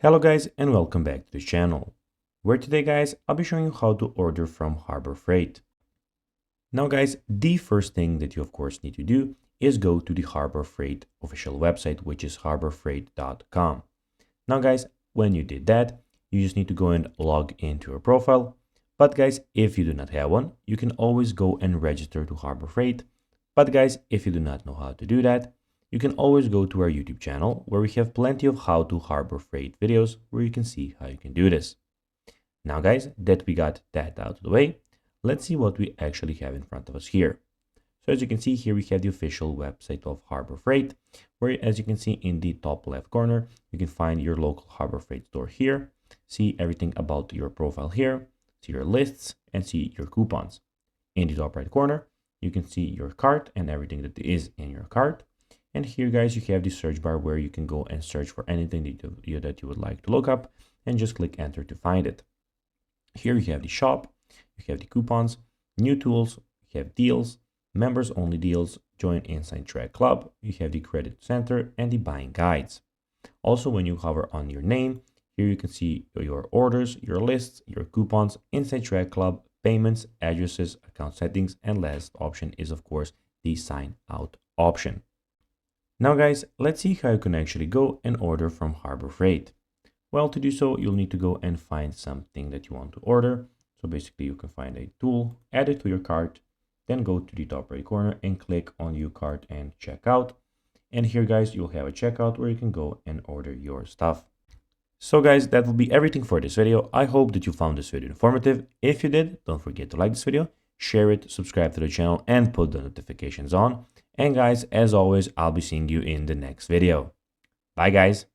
Hello guys and welcome back to the channel, where today guys I'll be showing you how to order from Harbor Freight. Now guys, the first thing that you of course need to do is go to the Harbor Freight official website, which is harborfreight.com. Now guys, when you did that, you just need to go and log into your profile. But guys, if you do not have one, you can always go and register to Harbor Freight. But guys, if you do not know how to do that, you can always go to our YouTube channel where we have plenty of how to Harbor Freight videos where you can see how you can do this. Now guys, that we got that out of the way, let's see what we actually have in front of us here. So as you can see here, we have the official website of Harbor Freight, where as you can see in the top left corner, you can find your local Harbor Freight store here, see everything about your profile here, see your lists, and see your coupons. In the top right corner, you can see your cart and everything that is in your cart. And here guys, you have the search bar where you can go and search for anything that you would like to look up and just click enter to find it. Here you have the shop, you have the coupons, new tools, you have deals, members only deals, join Inside Track Club, you have the credit center and the buying guides. Also, when you hover on your name, here you can see your orders, your lists, your coupons, Inside Track Club, payments, addresses, account settings, and last option is of course the sign out option. Now guys, let's see how you can actually go and order from Harbor Freight. Well, to do so, you'll need to go and find something that you want to order. So basically you can find a tool, add it to your cart, then go to the top right corner and click on your cart and checkout. And here guys, you'll have a checkout where you can go and order your stuff. So guys, that will be everything for this video. I hope that you found this video informative. If you did, don't forget to like this video, share it, subscribe to the channel, and put the notifications on. And guys, as always, I'll be seeing you in the next video. Bye guys.